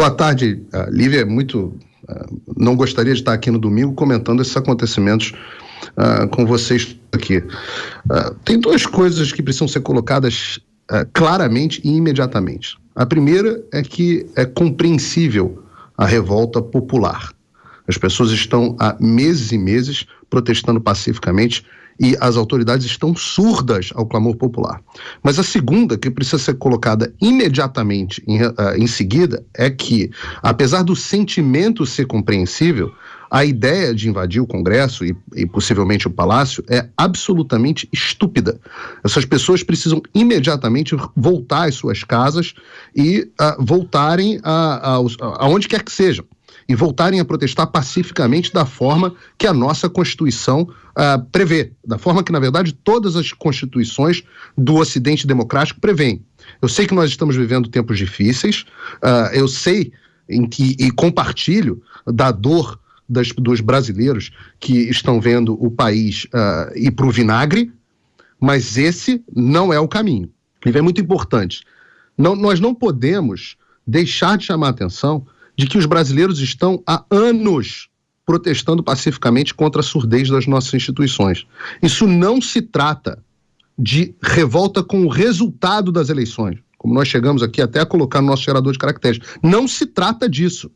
Boa tarde, Lívia. Não gostaria de estar aqui no domingo comentando esses acontecimentos com vocês aqui. Tem duas coisas que precisam ser colocadas claramente e imediatamente. A primeira é que é compreensível a revolta popular. As pessoas estão há meses e meses protestando pacificamente e as autoridades estão surdas ao clamor popular. Mas a segunda, que precisa ser colocada imediatamente em seguida, é que, apesar do sentimento ser compreensível, a ideia de invadir o Congresso e possivelmente o Palácio é absolutamente estúpida. Essas pessoas precisam imediatamente voltar às suas casas e voltarem aonde quer que sejam. E voltarem a protestar pacificamente da forma que a nossa Constituição prevê, da forma que, na verdade, todas as constituições do Ocidente democrático prevêem. Eu sei que nós estamos vivendo tempos difíceis, eu sei e compartilho da dor dos brasileiros que estão vendo o país ir para o vinagre, mas esse não é o caminho. E é muito importante. Nós não podemos deixar de chamar a atenção de que os brasileiros estão há anos protestando pacificamente contra a surdez das nossas instituições. Isso não se trata de revolta com o resultado das eleições, como nós chegamos aqui até a colocar no nosso gerador de caracteres. Não se trata disso.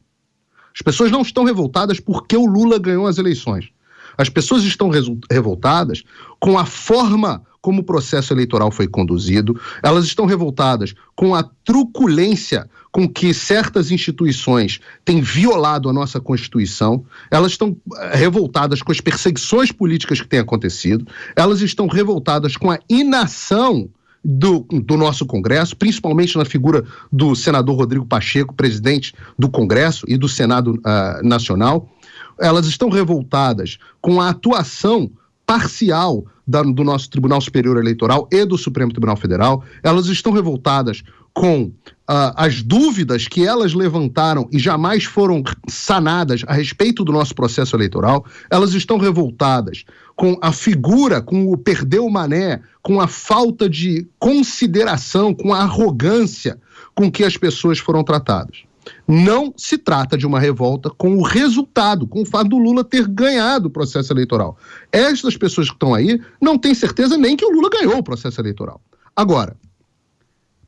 As pessoas não estão revoltadas porque o Lula ganhou as eleições. As pessoas estão revoltadas com a forma como o processo eleitoral foi conduzido, elas estão revoltadas com a truculência com que certas instituições têm violado a nossa Constituição, elas estão revoltadas com as perseguições políticas que têm acontecido, elas estão revoltadas com a inação do nosso Congresso, principalmente na figura do senador Rodrigo Pacheco, presidente do Congresso e do Senado Nacional. Elas estão revoltadas com a atuação parcial do nosso Tribunal Superior Eleitoral e do Supremo Tribunal Federal. Elas estão revoltadas com as dúvidas que elas levantaram e jamais foram sanadas a respeito do nosso processo eleitoral. Elas estão revoltadas com a figura, com o perdeu o mané, com a falta de consideração, com a arrogância com que as pessoas foram tratadas. Não se trata de uma revolta com o resultado, com o fato do Lula ter ganhado o processo eleitoral. Estas pessoas que estão aí não têm certeza nem que o Lula ganhou o processo eleitoral. Agora,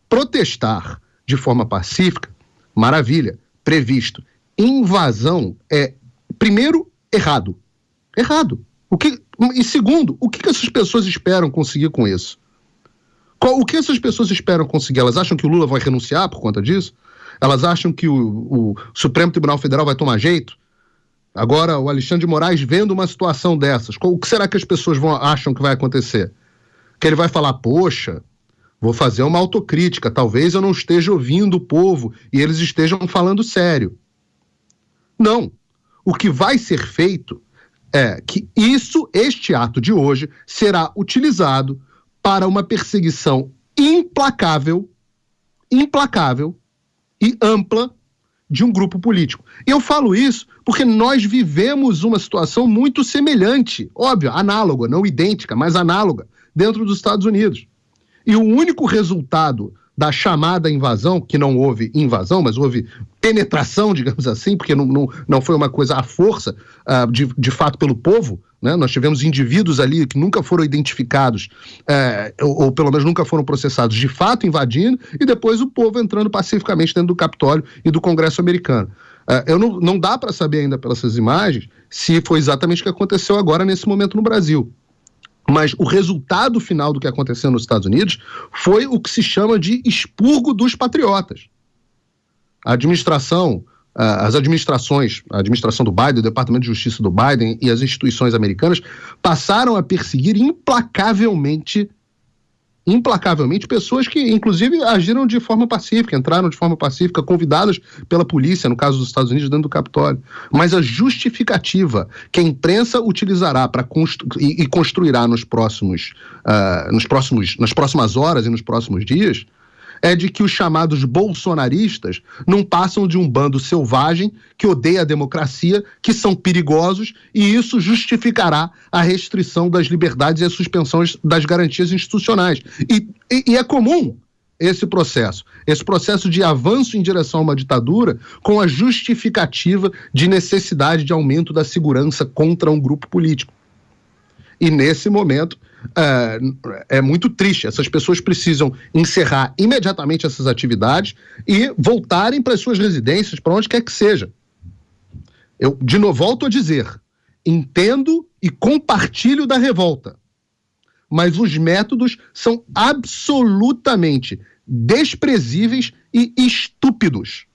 protestar de forma pacífica, maravilha, previsto. Invasão é, primeiro, errado. Errado. E segundo, o que essas pessoas esperam conseguir com isso? O que essas pessoas esperam conseguir? Elas acham que o Lula vai renunciar por conta disso? Elas acham que o Supremo Tribunal Federal vai tomar jeito? Agora, o Alexandre de Moraes vendo uma situação dessas, o que será que as pessoas acham que vai acontecer? Que ele vai falar, poxa, vou fazer uma autocrítica, talvez eu não esteja ouvindo o povo e eles estejam falando sério. Não. O que vai ser feito é que este ato de hoje será utilizado para uma perseguição implacável e ampla de um grupo político. Eu falo isso porque nós vivemos uma situação muito semelhante, óbvio, análoga, não idêntica, mas análoga, dentro dos Estados Unidos. E o único resultado da chamada invasão, que não houve invasão, mas houve penetração, digamos assim, porque não foi uma coisa à força, de fato, pelo povo, né? Nós tivemos indivíduos ali que nunca foram identificados, ou pelo menos nunca foram processados, de fato invadindo, e depois o povo entrando pacificamente dentro do Capitólio e do Congresso americano. Não dá para saber ainda pelas imagens se foi exatamente o que aconteceu agora nesse momento no Brasil. Mas o resultado final do que aconteceu nos Estados Unidos foi o que se chama de expurgo dos patriotas. A administração do Biden, o Departamento de Justiça do Biden e as instituições americanas passaram a perseguir implacavelmente pessoas que, inclusive, agiram de forma pacífica, entraram de forma pacífica, convidadas pela polícia, no caso dos Estados Unidos, dentro do Capitólio. Mas a justificativa que a imprensa utilizará e construirá nas próximas horas e nos próximos dias é de que os chamados bolsonaristas não passam de um bando selvagem que odeia a democracia, que são perigosos, e isso justificará a restrição das liberdades e a suspensão das garantias institucionais. E é comum esse processo de avanço em direção a uma ditadura com a justificativa de necessidade de aumento da segurança contra um grupo político. E nesse momento é muito triste. Essas pessoas precisam encerrar imediatamente essas atividades e voltarem para as suas residências, para onde quer que seja. Eu, de novo, volto a dizer, entendo e compartilho da revolta, mas os métodos são absolutamente desprezíveis e estúpidos.